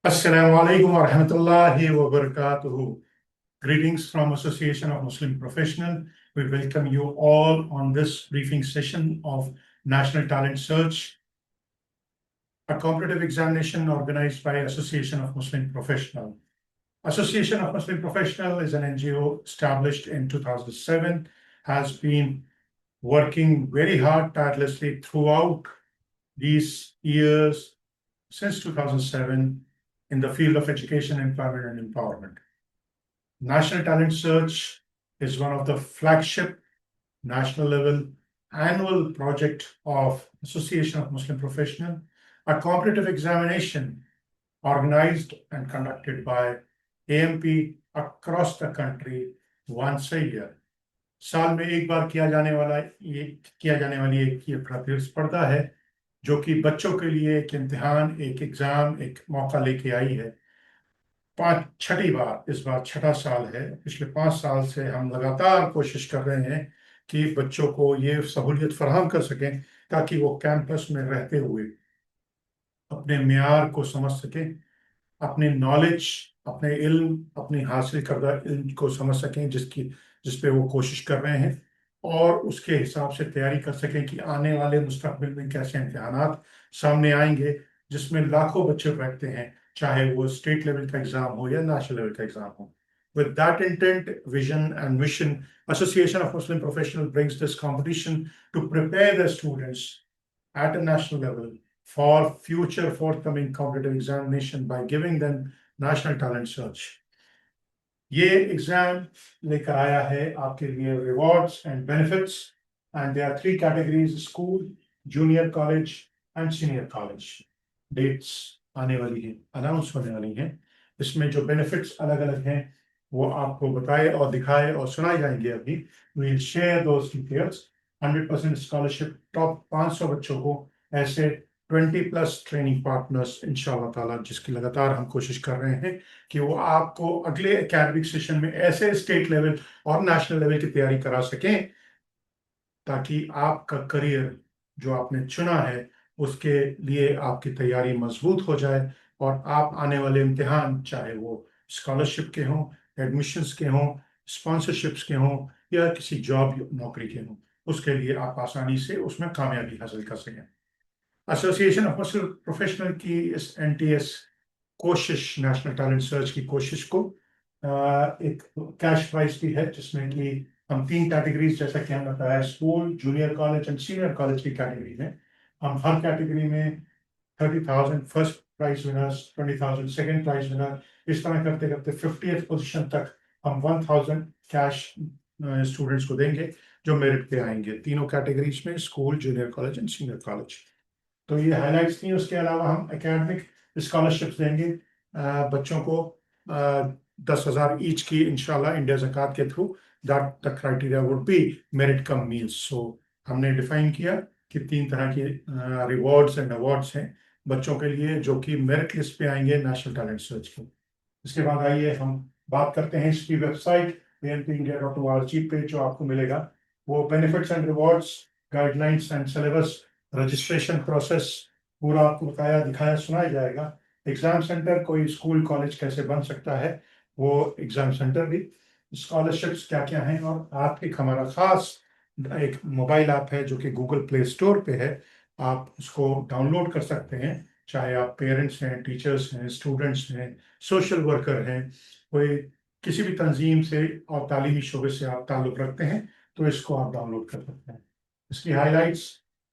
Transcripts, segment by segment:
Assalamu alaikum wa rahmatullahi wa barakatuhu. Greetings from Association of Muslim Professionals. We welcome you all on this briefing session of National Talent Search, a competitive examination organized by Association of Muslim Professionals. Association of Muslim Professionals is an NGO established in 2007, has been working very hard, tirelessly throughout these years since 2007 in the field of education, employment, and empowerment. National Talent Search is one of the flagship national level annual project of Association of Muslim Professionals, a competitive examination organized and conducted by AMP across the country once a year. साल में एक बार किया जाने वाली एक ये प्रतिस्पर्धा है जो कि बच्चों के लिए एक इम्तिहान, एक एग्जाम, एक मौका लेके आई है। छठी बार, इस बार छठा साल है। पिछले 5 साल से हम लगातार कोशिश कर रहे हैं कि बच्चों को ये सहूलियत फराहम कर सकें ताकि वो कैंपस में रहते हुए अपने मेयार को समझ सकें, अपने नॉलेज, अपने इल्म, अपनी हासिल करदा इल्म को समझ सकें जिस पे वो कोशिश कर रहे हैं, और उसके हिसाब से तैयारी कर सकें कि आने वाले मुस्तकबिल में कैसे इम्तिहानात सामने आएंगे जिसमें लाखों बच्चे बैठते हैं, चाहे वो स्टेट लेवल का एग्जाम हो या नेशनल लेवल का एग्जाम हो। With that intent, vision, and mission, Association of Muslim Professionals brings this competition to prepare the students at a national level for future forthcoming competitive examination by giving them national talent search. ये exam लेकर आया है आपके लिए rewards and benefits, and there are 3 categories: school, junior college and senior college. Dates आने वाली हैं, announce होने वाली हैं। इसमें जो बेनिफिट्स अलग अलग हैं वो आपको बताए और दिखाए और सुनाए जाएंगे। अभी we will share those details. 100% scholarship, top 500 बच्चों को, ऐसे 20+ ट्रेनिंग पार्टनर्स इंशाल्लाह ताला, जिसकी लगातार हम कोशिश कर रहे हैं कि वो आपको अगले एकेडमिक सेशन में ऐसे स्टेट लेवल और नेशनल लेवल की तैयारी करा सकें ताकि आपका करियर जो आपने चुना है उसके लिए आपकी तैयारी मजबूत हो जाए और आप आने वाले इम्तिहान, चाहे वो स्कॉलरशिप के हों, एडमिशन्स के हों, स्पॉन्सरशिप्स के हों या किसी जॉब नौकरी के हों, उसके लिए आप आसानी से उसमें कामयाबी हासिल कर सकें। एसोसिएशन ऑफ मुस्लिम प्रोफेशनल की इस NTS कोशिश, नेशनल टैलेंट सर्च की कोशिश को एक कैश प्राइज भी है, जिसमें कि हम 3 कैटेगरीज, जैसा कि हमने बताया, school, junior college and senior college की कैटेगरी में हम हर कैटेगरी में 30,000 first prize winners, 20,000 second prize winner, इस तरह करते करते 50th पोजीशन तक हम 1,000 कैश स्टूडेंट्स को देंगे जो मेरिट पे आएंगे, तीनों कैटेगरीज में, school, junior college and senior college. तो ये हाईलाइट्स थी। उसके अलावा हम एकेडमिक स्कॉलरशिप्स देंगे बच्चों को 10,000 ईच की इंशाल्लाह, इंडिया ज़कात के through. That the criteria would be merit cum means. So हमने डिफाइन किया कि 3 तरह के रिवॉर्ड्स एंड अवार्ड्स हैं बच्चों के लिए जो कि मेरिट लिस्ट पे आएंगे नेशनल टैलेंट सर्च के। इसके बाद आइए हम बात करते हैं इसकी वेबसाइट ampindia.org पे जो आपको मिलेगा वो benefits and rewards, guidelines and syllabus, registration process पूरा आपको बताया, दिखाया, सुनाया जाएगा। एग्जाम सेंटर, कोई स्कूल कॉलेज कैसे बन सकता है वो एग्जाम सेंटर भी, स्कॉलरशिप्स क्या क्या हैं, और आप एक हमारा खास एक मोबाइल ऐप है जो कि गूगल प्ले स्टोर पे है, आप उसको डाउनलोड कर सकते हैं। चाहे आप पेरेंट्स हैं, टीचर्स हैं, स्टूडेंट्स हैं, सोशल वर्कर हैं, कोई किसी भी तंजीम से और तालीमी शोबे से आप ताल्लुक़ रखते हैं तो इसको आप डाउनलोड कर सकते हैं। इसकी हाईलाइट्स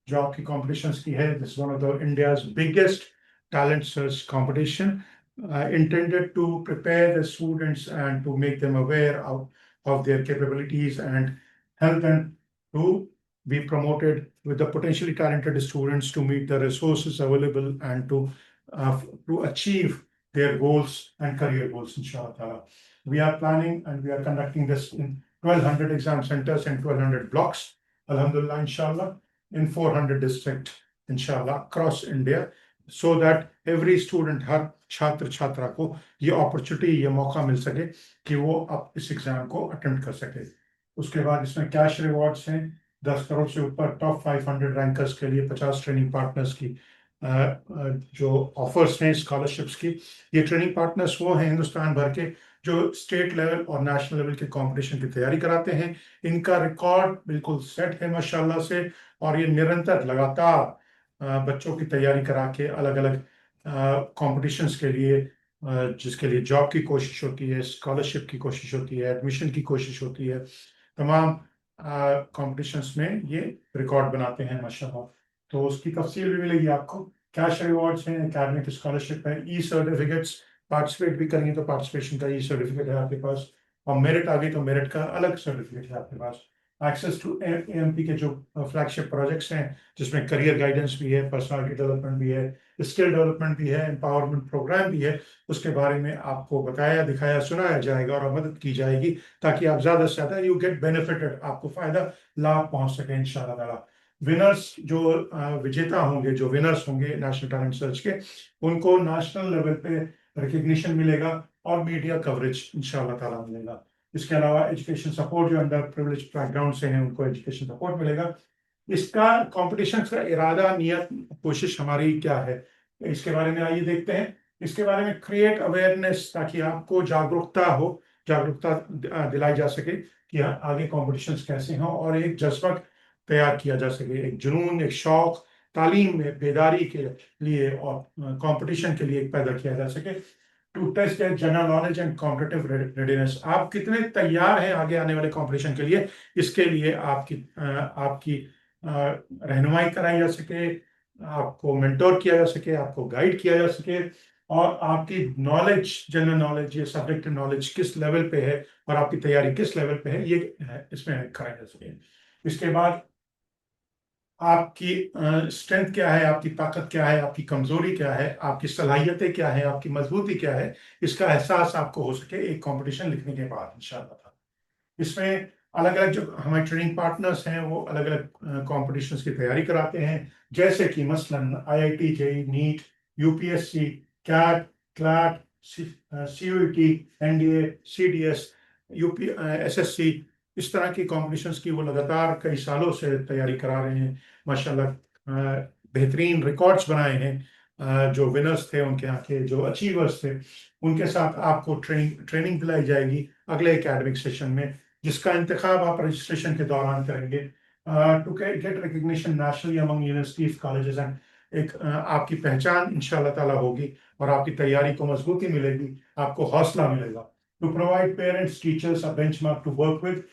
जो आपकी कॉम्पिटिशन्स की है, this one of the India's biggest talent search competition intended to prepare the students and to make them aware of their capabilities and help them to be promoted with the potentially talented students to meet the resources available and to achieve their goals and career goals, inshallah. We are planning and we are conducting this in 1,200 exam centers and 1,200 blocks, alhamdulillah, inshallah, in 400 districts, inshallah, across India, so that every student, हर छात्र छात्रा को ये opportunity, ये मौका मिल सके कि वो अब इस एग्जाम को अटेम्प्ट कर सके। उसके बाद इसमें कैश रिवॉर्ड्स हैं 10 करोड़ से ऊपर, टॉप 500 रैंकर्स के लिए 50 ट्रेनिंग पार्टनर्स की जो ऑफर्स हैं स्कॉलरशिप्स की। ये ट्रेनिंग पार्टनर्स वो हैं हिंदुस्तान भर के जो स्टेट लेवल और नेशनल लेवल के कंपटीशन की तैयारी कराते हैं। इनका रिकॉर्ड बिल्कुल सेट है माशाल्लाह से, और ये निरंतर लगातार बच्चों की तैयारी करा के अलग अलग कॉम्पिटिशन्स के लिए, जिसके लिए जॉब की कोशिश होती है, स्कॉलरशिप की कोशिश होती है, एडमिशन की कोशिश होती है, तमाम कॉम्पिटिशन्स में ये रिकॉर्ड बनाते हैं माशाल्लाह। तो उसकी तफसील भी मिलेगी आपको। कैश रिवॉर्ड्स हैं, एकेडमिक स्कॉलरशिप है, ई सर्टिफिकेट्स, पार्टिसिपेट भी करेंगे तो पार्टिसिपेशन का ई सर्टिफिकेट है आपके पास, और मेरिट आ गई तो मेरिट का अलग सर्टिफिकेट है आपके पास। एक्सेस टू एएमपी के जो फ्लैगशिप प्रोजेक्ट्स हैं, जिसमें करियर गाइडेंस भी है, पर्सनालिटी डेवलपमेंट भी है, स्किल डेवलपमेंट भी है, एम्पावरमेंट प्रोग्राम भी है, उसके बारे में आपको बताया, दिखाया, सुनाया जाएगा और मदद की जाएगी, ताकि आप ज़्यादा से ज़्यादा यू गेट बेनिफिटेड, आपको फ़ायदा लाभ पहुंच सके इंशाल्लाह ताला। विनर्स जो विजेता होंगे, जो विनर्स होंगे नेशनल टैलेंट सर्च के, उनको नेशनल लेवल पे रिकग्निशन मिलेगा और मीडिया कवरेज इंशाल्लाह ताला मिलेगा। इसके अलावा एजुकेशन सपोर्ट, जो अंडर प्रिविलेज बैकग्राउंड से हैं उनको एजुकेशन सपोर्ट मिलेगा। इसका कंपटीशन का इरादा, नियत, कोशिश हमारी क्या है, इसके बारे में आइए देखते हैं। इसके बारे में क्रिएट अवेयरनेस, ताकि आपको जागरूकता हो, जागरूकता दिलाई जा सके कि आगे कॉम्पिटिशन्स कैसे हों, और एक जज्बा तैयार किया जा सके, एक जुनून, एक शौक तालीम में बेदारी के लिए और कंपटीशन के लिए पैदा किया जा सके। To test that general knowledge and competitive readiness, आप कितने तैयार हैं आगे आने वाले कंपटीशन के लिए, इसके लिए आपकी रहनुमाई कराई जा सके, आपको मेंटोर किया जा सके, आपको गाइड किया जा सके, और आपकी नॉलेज, जनरल नॉलेज, ये सब्जेक्ट नॉलेज किस लेवल पे है और आपकी तैयारी किस लेवल पे है, ये इसमें कराई जा सके। इसके बाद आपकी स्ट्रेंथ क्या है, आपकी ताकत क्या है, आपकी कमजोरी क्या है, आपकी सलाहियतें क्या है, आपकी मजबूती क्या है, इसका एहसास आपको हो सके एक कंपटीशन लिखने के बाद इंशाल्लाह। इसमें अलग अलग जो हमारे ट्रेनिंग पार्टनर्स हैं वो अलग अलग कॉम्पिटिशन्स की तैयारी कराते हैं, जैसे कि मसलन IIT, JEE, NEET, UPSC, CAT, CLAT, CUET, NDA, CDS, UP, SSC, इस तरह की कॉम्पिटिशन्स की वो लगातार कई सालों से तैयारी करा रहे हैं माशाल्लाह। बेहतरीन रिकॉर्ड्स बनाए हैं। जो विनर्स थे, उनके यहाँ के जो अचीवर्स थे, उनके साथ आपको ट्रेनिंग दिलाई जाएगी अगले एकेडमिक सेशन में, जिसका इंतखाब आप रजिस्ट्रेशन के दौरान करेंगे। To get recognition nationally among universities, colleges and, एक आपकी पहचान इंशाल्लाह ताला होगी और आपकी तैयारी को मजबूती मिलेगी, आपको हौसला मिलेगा। To provide parents teachers a benchmark to work with,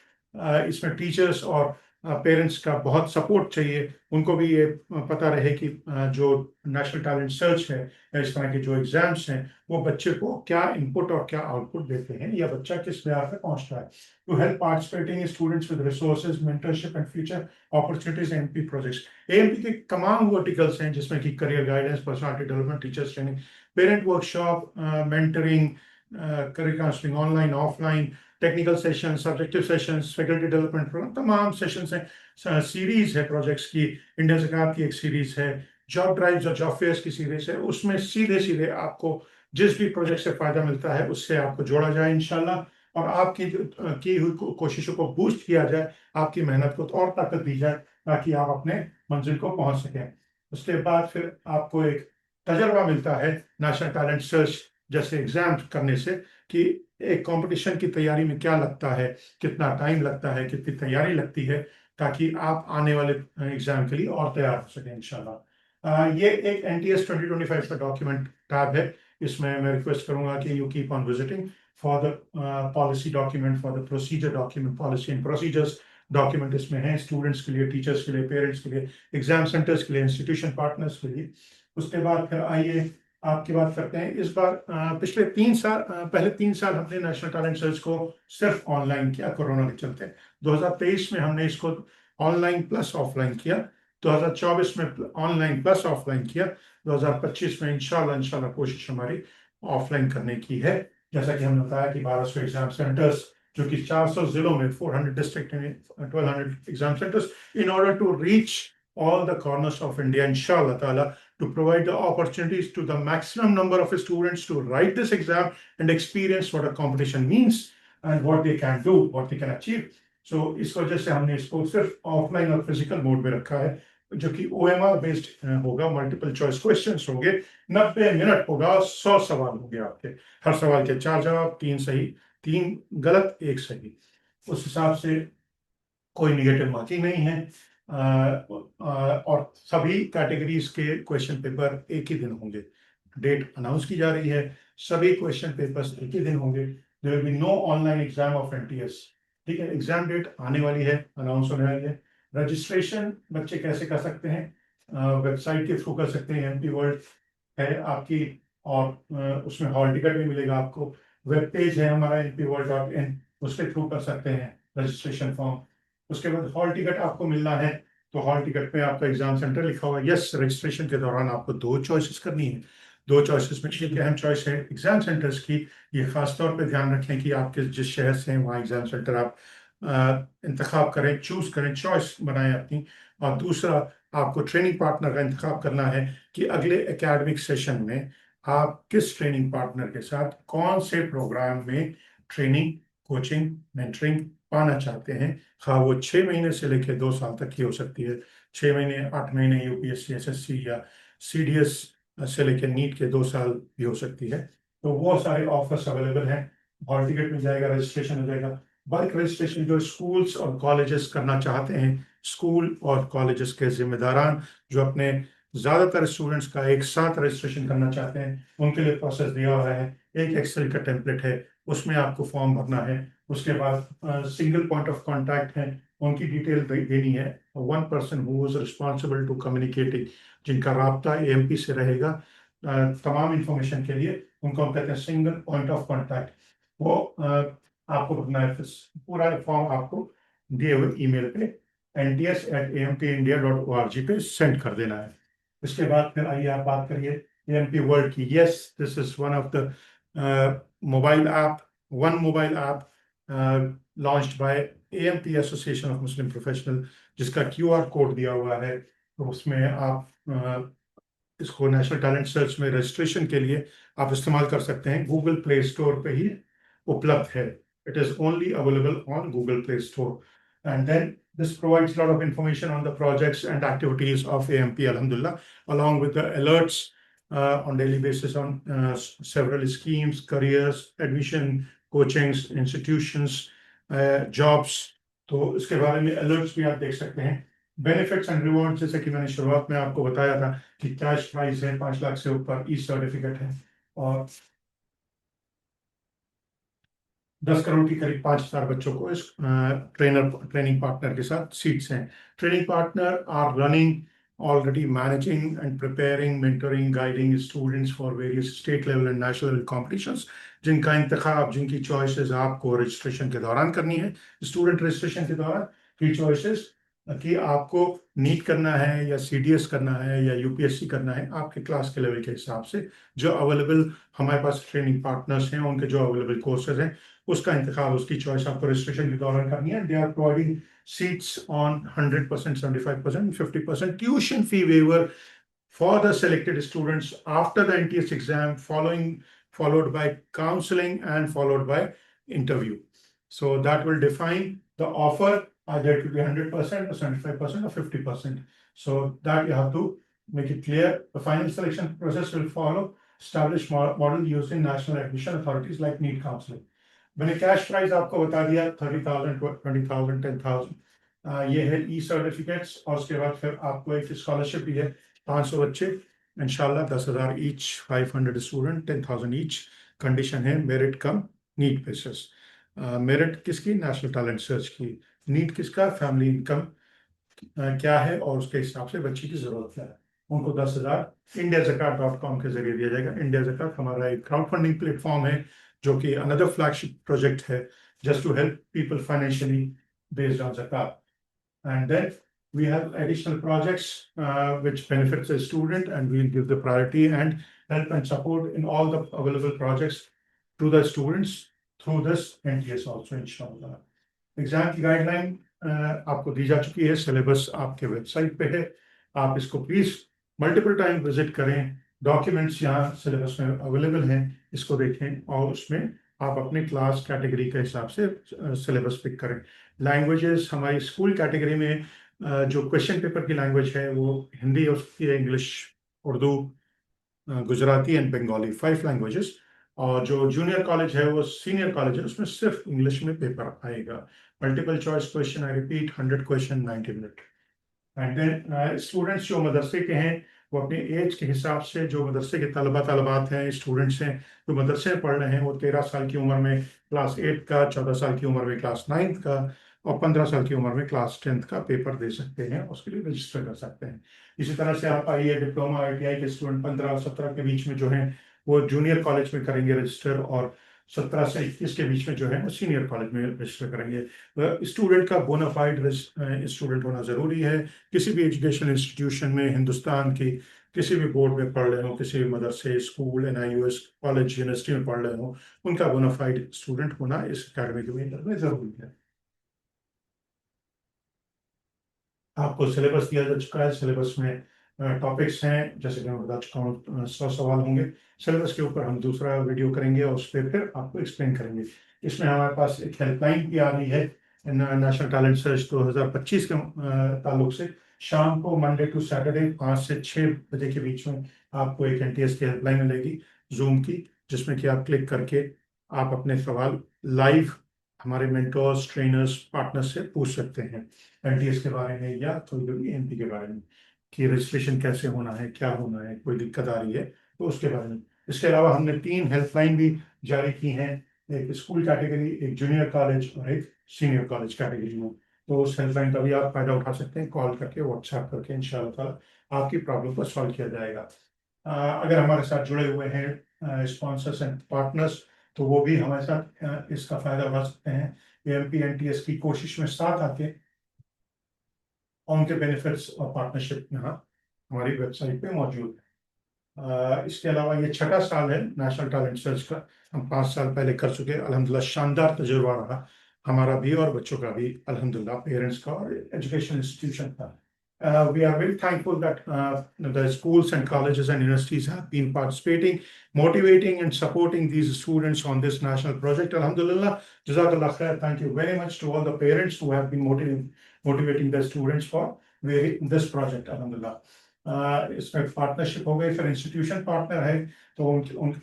इसमें टीचर्स और पेरेंट्स का बहुत सपोर्ट चाहिए, उनको भी ये पता रहे कि जो नेशनल टैलेंट सर्च है या इस तरह के जो एग्जाम्स हैं, वो बच्चे को क्या इनपुट और क्या आउटपुट देते हैं, या बच्चा किस मैार पे पहुंच रहा है। To help participating students with resources, mentorship and future opportunities, MP projects. AMP के तमाम वर्टिकल्स हैं, जिसमें कि career guidance, personality development, teachers training, parent workshop, mentoring, career counselling, online offline, technical session, subjective sessions, faculty development program, तमाम sessions हैं। Series है projects की, India Zakat की एक सीरीज है, जॉब ड्राइव्स और जॉब फेयर्स की सीरीज है, उसमें सीधे सीधे आपको जिस भी प्रोजेक्ट से फायदा मिलता है उससे आपको जोड़ा जाए इंशाल्लाह, और आपकी की हुई कोशिशों को बूस्ट किया जाए, आपकी मेहनत को और ताकत दी जाए, ताकि आप अपने मंजिल को पहुंच सकें। उसके बाद फिर आपको एक तजर्बा मिलता है नेशनल टैलेंट सर्च जैसे एग्जाम करने से, कि एक कंपटीशन की तैयारी में क्या लगता है, कितना टाइम लगता है, कितनी तैयारी लगती है, ताकि आप आने वाले एग्जाम के लिए और तैयार हो सकें इंशाल्लाह। ये एक NTS 2025 का डॉक्यूमेंट टैब है, इसमें मैं रिक्वेस्ट करूंगा कि you keep on visiting for the policy document, for the procedure document, policy and procedures document इसमें है, स्टूडेंट्स के लिए, टीचर्स के लिए, पेरेंट्स के लिए, एग्जाम सेंटर्स के लिए, इंस्टीट्यूशन पार्टनर्स के लिए। उसके बाद फिर आइए आपकी बात करते हैं। इस बार पिछले 3 साल, पहले 3 साल हमने नेशनल टैलेंट सर्च को सिर्फ ऑनलाइन किया कोरोना के चलते। 2023 में हमने इसको ऑनलाइन प्लस ऑफलाइन किया, 2024 में ऑनलाइन प्लस ऑफलाइन किया, 2025 में इंशाल्लाह कोशिश हमारी ऑफलाइन करने की है। जैसा कि हमने बताया कि 1200 एग्जाम सेंटर्स, जो कि 400 जिलों में, 400 डिस्ट्रिक्ट में 1200 exam centres, in order to reach all the corners of India, inshallah ta'ala, to provide the opportunities to the maximum number of students to write this exam and experience what a competition means and what they can do, what they can achieve. So इस वजह से हमने इसको सिर्फ offline और physical mode में रखा है, जो कि OMR बेस्ड होगा, मल्टीपल चॉइस क्वेश्चंस होंगे, 90 मिनट होगा, 100 सवाल होंगे आपके, हर सवाल के 4 जवाब, 3 सही 3 गलत 1 सही। उस हिसाब से कोई निगेटिव मार्किंग नहीं है। और सभी कैटेगरीज के क्वेश्चन पेपर एक ही दिन होंगे। डेट अनाउंस की जा रही है, सभी क्वेश्चन पेपर्स एक ही दिन होंगे। There will be no online exam of NTS। ठीक है, एग्जाम डेट आने वाली है, अनाउंस होने वाली है। रजिस्ट्रेशन बच्चे कैसे कर सकते हैं? वेबसाइट के थ्रू कर सकते हैं, MP वर्ल्ड है आपकी, और उसमें हॉल टिकट भी मिलेगा आपको। वेब पेज है हमारा NPworld.in, उसके थ्रू कर सकते हैं रजिस्ट्रेशन फॉर्म। उसके बाद हॉल टिकट आपको मिलना है, तो हॉल टिकट पे आपका एग्जाम सेंटर लिखा हुआ है। यस, रजिस्ट्रेशन के दौरान आपको 2 चॉइसेस करनी है। 2 चॉइसेस में एक अहम चॉइस है एग्जाम सेंटर्स की। ये खास तौर पे ध्यान रखें कि आपके जिस शहर से हैं वहाँ एग्जाम सेंटर आप इंतखाब करें, चूज करें, चॉइस बनाएं अपनी। और दूसरा, आपको ट्रेनिंग पार्टनर का इंतखाब करना है कि अगले एकेडमिक सेशन में आप किस ट्रेनिंग पार्टनर के साथ कौन से प्रोग्राम में ट्रेनिंग, कोचिंग, मेंटरिंग पाना चाहते हैं। हाँ, वो 6 महीने से लेकर 2 साल तक की हो सकती है। 6 महीने, 8 महीने UPSC SSC या CDS से लेकर नीट के 2 साल भी हो सकती है। तो वो सारे ऑफर्स अवेलेबल हैं। हॉल टिकट मिल जाएगा, रजिस्ट्रेशन हो जाएगा। बल्क रजिस्ट्रेशन जो स्कूल्स और कॉलेजेस करना चाहते हैं, स्कूल और कॉलेजेस के जिम्मेदारान जो अपने ज़्यादातर स्टूडेंट्स का एक साथ रजिस्ट्रेशन करना चाहते हैं, उनके लिए प्रोसेस दिया हुआ है। एक एक्सेल का टेम्पलेट है, उसमें आपको फॉर्म भरना है। उसके बाद सिंगल पॉइंट ऑफ कांटेक्ट है, उनकी डिटेल देनी है। 1 person who is responsible to communicating, जिनका राब्ता AMP से रहेगा तमाम इंफॉर्मेशन के लिए, उनको हम कहते हैं सिंगल पॉइंट ऑफ कांटेक्ट। वो आपको भरना है। पूरा फॉर्म आपको दिए हुए ईमेल पे nts@ampindia.org पे सेंड कर देना है। इसके बाद फिर आइए आप बात करिए AMP वर्ल्ड की। Yes, this is one of the mobile app, one mobile app launched by AMP association of Muslim professional, जिसका QR कोड दिया हुआ है। तो उसमें आप इसको नेशनल टैलेंट सर्च में रजिस्ट्रेशन के लिए आप इस्तेमाल कर सकते हैं। गूगल प्ले स्टोर पे ही उपलब्ध है। It is only available on Google Play Store. And then this provides a lot of information on the projects and activities of AMP, alhamdulillah, along with the alerts on daily basis on several schemes, careers, admission, coachings, institutions, jobs। तो इसके बारे में alerts भी आप देख सकते हैं। Benefits and reward, जैसे कि मैंने शुरुआत में आपको बताया था कि कैश प्राइज है 5 लाख से ऊपर, सर्टिफिकेट है, और 10 करोड़ की करीब 5,000 बच्चों को इस ट्रेनिंग पार्टनर के साथ सीट्स हैं। Training partner are running already managing and preparing, mentoring, guiding students for various state level and national level competitions, जिनका इंतखाब, जिनकी चॉइसेस आपको रजिस्ट्रेशन के दौरान करनी है। स्टूडेंट रजिस्ट्रेशन के दौरान की चॉइसेस कि आपको नीट करना है या CDS करना है या UPSC करना है, आपके क्लास के लेवल के हिसाब से जो अवेलेबल हमारे पास ट्रेनिंग पार्टनर्स हैं, उनके जो अवेलेबल कोर्सेज हैं, उसका इंतखाब, उसकी चॉइस आपको रजिस्ट्रेशन के दौरान करनी है। They are providing seats on 100%, 75%, 50% tuition fee waiver for the selected students after the NTS exam, followed by counseling and followed by interview. So that will define the offer, either it will be 100% or 75% or 50%. So that you have to make it clear. The final selection process will follow established model used in national admission authorities like NEET counseling. मैंने cash price आपको बता दिया, 30,000, 20,000, 10,000। ये है certificates, और उसके बाद फिर आपको एक स्कॉलरशिप भी है, 500 बच्चे इंशाल्लाह, 10,000 ईच, 500 स्टूडेंट, 10,000 ईच। कंडीशन है मेरिट कम नीट बेसिस। मेरिट किसकी? नेशनल टैलेंट सर्च की। नीट किसका? फैमिली इनकम क्या है और उसके हिसाब से बच्ची की जरूरत क्या है। उनको 10,000 indiazakat.com के जरिए दिया जाएगा। इंडिया ज़कात हमारा एक क्राउड फंडिंग प्लेटफॉर्म है, जो कि अनदर फ्लैगशिप प्रोजेक्ट है, just to help people financially based on ज़कात। And then we have additional projects which benefits the student, and we'll give the priority and help and support in all the available projects to the students through this NTS also, inshallah. Exam की guideline आपको दी जा चुकी है, syllabus आपके website पे है। आप इसको प्लीज मल्टीपल टाइम विजिट करें। डॉक्यूमेंट्स यहाँ सिलेबस में अवेलेबल हैं, इसको देखें और उसमें आप अपने क्लास कैटेगरी के हिसाब से सिलेबस पिक करें। लैंग्वेजेस हमारी स्कूल कैटेगरी में जो क्वेश्चन पेपर की लैंग्वेज है वो हिंदी हो सकती है, English, Urdu, Gujarati and Bengali, 5 languages. और जो जूनियर कॉलेज है वो सीनियर कॉलेज है, उसमें सिर्फ इंग्लिश में पेपर आएगा। Multiple choice question, I repeat, 100 question, 90 minute. And then students जो मदरसे के हैं वो अपने एज के हिसाब से, जो मदरसे के तलबात हैं, स्टूडेंट्स हैं जो मदरसे में पढ़ रहे हैं, वो 13 साल की उम्र में क्लास 8 का, 14 साल की उम्र में क्लास 9 का, और 15 साल की उम्र में क्लास 10 का पेपर दे सकते हैं, उसके लिए रजिस्टर कर सकते हैं। इसी तरह से आप आइए, डिप्लोमा ITI के स्टूडेंट 15 और 17 के बीच में जो हैं वो जूनियर कॉलेज में करेंगे रजिस्टर, और 17 से 21 के बीच में जो है वो सीनियर कॉलेज में रजिस्टर करेंगे। स्टूडेंट का बोनाफाइड स्टूडेंट होना जरूरी है। किसी भी एजुकेशन इंस्टीट्यूशन में, हिंदुस्तान की किसी भी बोर्ड में पढ़ रहे हो, किसी भी मदरसे, स्कूल, NIUS कॉलेज, यूनिवर्सिटी में पढ़ रहे हो, उनका बोनाफाइड स्टूडेंट होना इस अकेडमिक ईयर में जरूरी है। आपको सिलेबस दिया जा चुका है। सिलेबस में टॉपिक्स हैं, जैसे कि मैं बता चुका हूँ, 100 सवाल होंगे। सिलेबस के ऊपर हम दूसरा वीडियो करेंगे और उस पर फिर आपको एक्सप्लेन करेंगे। इसमें हमारे पास एक हेल्पलाइन भी आ रही है नेशनल टैलेंट सर्च 2025 के ताल्लुक से। शाम को मंडे टू सैटरडे 5 से 6 बजे के बीच में आपको एक NTS की हेल्पलाइन मिलेगी, जूम की, जिसमें कि आप क्लिक करके आप अपने सवाल लाइव हमारे मेंटोर्स, ट्रेनर्स, पार्टनर्स से पूछ सकते हैं, NTS के बारे में या कोई भी MP के बारे में, कि रजिस्ट्रेशन कैसे होना है, क्या होना है, कोई दिक्कत आ रही है तो उसके बारे में। इसके अलावा हमने 3 हेल्पलाइन भी जारी की हैं, एक स्कूल कैटेगरी, एक जूनियर कॉलेज और एक सीनियर कॉलेज कैटेगरी में। तो उस हेल्पलाइन का भी आप फायदा उठा सकते हैं, कॉल करके, व्हाट्सएप करके, इंशाल्लाह ताला आपकी प्रॉब्लम को सॉल्व किया जाएगा। अगर हमारे साथ जुड़े हुए हैं स्पॉन्सर्स एंड पार्टनर्स, तो वो भी हमारे साथ इसका फायदा उठा सकते हैं। AMP NTS की कोशिश में साथ आके उनके बेनिफिट्स और पार्टनरशिप यहाँ हमारी वेबसाइट पे मौजूद है। इसके अलावा ये 6ठा साल है नेशनल टैलेंट सर्च का। हम 5 साल पहले कर चुके हैं, अल्हम्दुलिल्लाह शानदार तजुर्बा रहा हमारा भी और बच्चों का भी, अल्हम्दुलिल्लाह, पेरेंट्स का और एजुकेशन इंस्टीट्यूशन का। We are very thankful that the schools and colleges and universities have been participating, motivating and supporting these students on this national project. Alhamdulillah, Jazakallah khair. Thank you very much to all the parents who have been motivating the students for this project. Alhamdulillah. इसमें partnership हो गई, फिर institution partner है, तो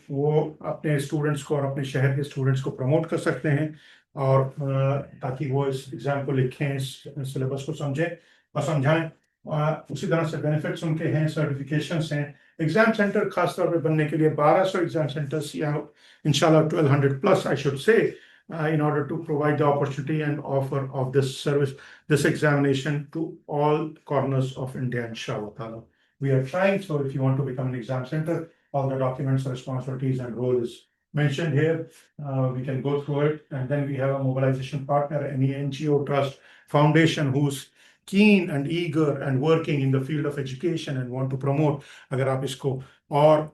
वो अपने students को और अपने शहर के स्टूडेंट्स को प्रमोट कर सकते हैं, और ताकि वो इस एग्जाम को लिखें, इस सिलेबस को समझें और समझाएं। उसी तरह से बेनिफिट्स उनके हैं, सर्टिफिकेशंस हैं। एग्जाम सेंटर खासतौर पे बनने के लिए 1200 एग्जाम सेंटर्स, या इंशाल्लाह 1200 plus I should say, in order to provide the opportunity and offer of this service, this examination to all corners of India, inshallah ta'ala. We are trying, so if you want to become an exam center, all the documents, responsibilities and role is mentioned here. We can go through it, and then we have a mobilization partner, any NGO, trust, foundation who's keen and eager and working in the field of education and want to promote. अगर आप इसको और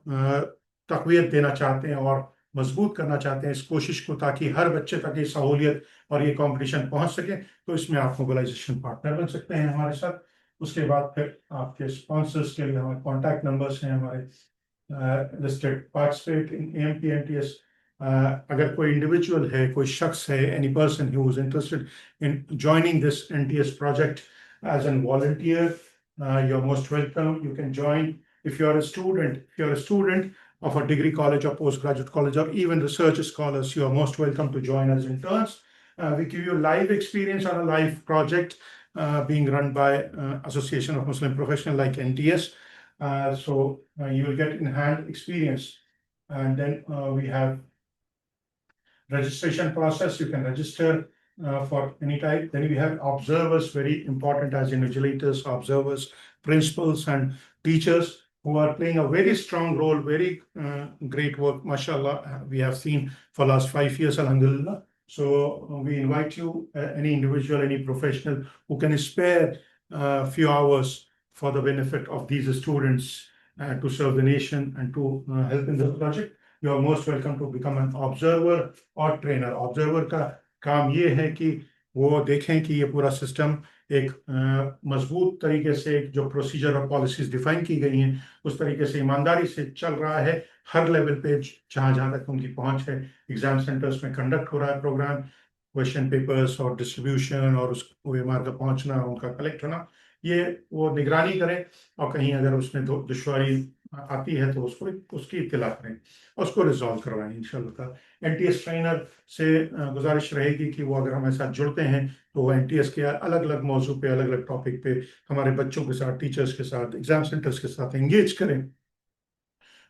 तक़वियत देना चाहते हैं और मजबूत करना चाहते हैं इस कोशिश को, ताकि हर बच्चे तक ये सहूलियत और ये कंपटीशन पहुंच सके, तो इसमें आप मोबिलाइजेशन पार्टनर बन सकते हैं हमारे साथ। उसके बाद फिर आपके स्पॉन्सर्स के लिए हमारे कॉन्टैक्ट नंबर्स हैं हमारे listed. Participate in AMP NTS। अगर कोई इंडिविजुअल है, कोई शख्स है, any person who is interested in joining this NTS project as a volunteer, you're most welcome. You can join. If you're a student of a degree college or postgraduate college or even research scholars, you are most welcome to join as interns. We give you live experience on a live project being run by Association of Muslim Professionals like NTS. So you will get in-hand experience. And then we have registration process. You can register for any type. Then we have observers, very important as invigilators, observers, principals and teachers who are playing a very strong role, very great work, mashallah, we have seen for last 5 years, alhamdulillah. So we invite you, any individual, any professional who can spare a few hours for the benefit of these students to serve the nation and to help in this project. You are most welcome to become an observer or trainer. Observer का काम ये है कि वो देखें कि ये पूरा सिस्टम एक मजबूत तरीके से, जो प्रोसीजर और पॉलिसीज डिफाइन की गई हैं उस तरीके से ईमानदारी से चल रहा है, हर लेवल पे जहाँ जहाँ तक उनकी पहुंच है। एग्जाम सेंटर्स में कंडक्ट हो रहा है प्रोग्राम, क्वेश्चन पेपर्स और डिस्ट्रीब्यूशन और उस OMR का पहुंचना, उनका कलेक्ट होना, ये वो निगरानी करें और कहीं अगर उसमें दुश्वारी आती है तो उसको उसकी इत्तला करें, उसको रिजॉल्व करवाएं इंशाल्लाह। एनटीएस ट्रेनर से गुजारिश रहेगी कि वो अगर हमारे साथ जुड़ते हैं तो वो एनटीएस के अलग अलग मौजू पे, अलग अलग टॉपिक पे हमारे बच्चों के साथ, टीचर्स के साथ, एग्जाम सेंटर्स के साथ एंगेज करें,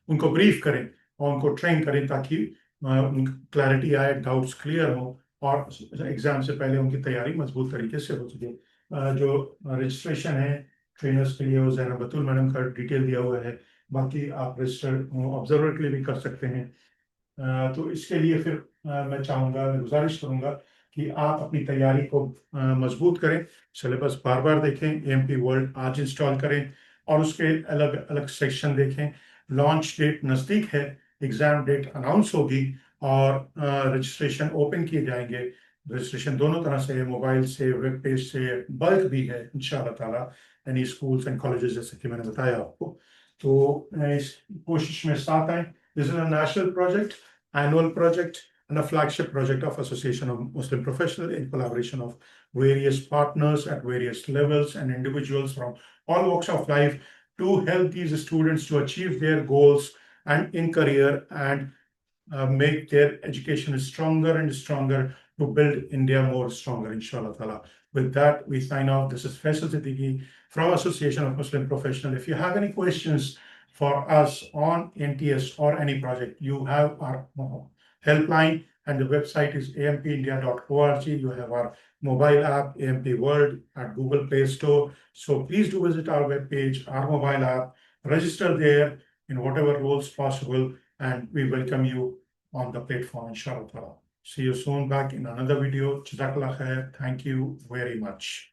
उनको ब्रीफ करें और उनको ट्रेन करें ताकि क्लैरिटी आए, डाउट्स क्लियर हो और एग्जाम से पहले उनकी तैयारी मजबूत तरीके से हो सके। जो रजिस्ट्रेशन है ट्रेनर्स के लिए वो जैनब बतूल मैडम का डिटेल दिया हुआ है, बाकी आप रजिस्टर ऑब्जर्वर के लिए भी कर सकते हैं। तो इसके लिए फिर मैं चाहूँगा, मैं गुजारिश करूँगा कि आप अपनी तैयारी को मजबूत करें, सिलेबस बार बार देखें, एएमपी वर्ल्ड आज इंस्टॉल करें और उसके अलग अलग सेक्शन देखें। लॉन्च डेट नज़दीक है, एग्ज़ाम डेट अनाउंस होगी और रजिस्ट्रेशन ओपन किए जाएंगे। रजिस्ट्रेशन दोनों तरह से है, मोबाइल से, वेब पेज से, बल्क भी है इंशाल्लाह ताला, यानी स्कूल्स एंड कॉलेजेस जैसे कि मैंने बताया आपको। तो इस कोशिश में साथ आएँ। This is a national project, annual project, and a flagship project of Association of Muslim Professionals in collaboration of various partners at various levels and individuals from all walks of life to help these students to achieve their goals and in career and make their education stronger and stronger to build India more stronger, inshallah ta'ala. With that, we sign off. This is Faisal Siddiqui from Association of Muslim Professionals. If you have any questions for us on NTS or any project, you have our helpline and the website is ampindia.org. You have our mobile app, AMP World at Google Play Store. So please do visit our webpage, our mobile app, register there in whatever roles possible, and we welcome you on the platform, inshallah. See you soon back in another video. Jazakallah khair. Thank you very much.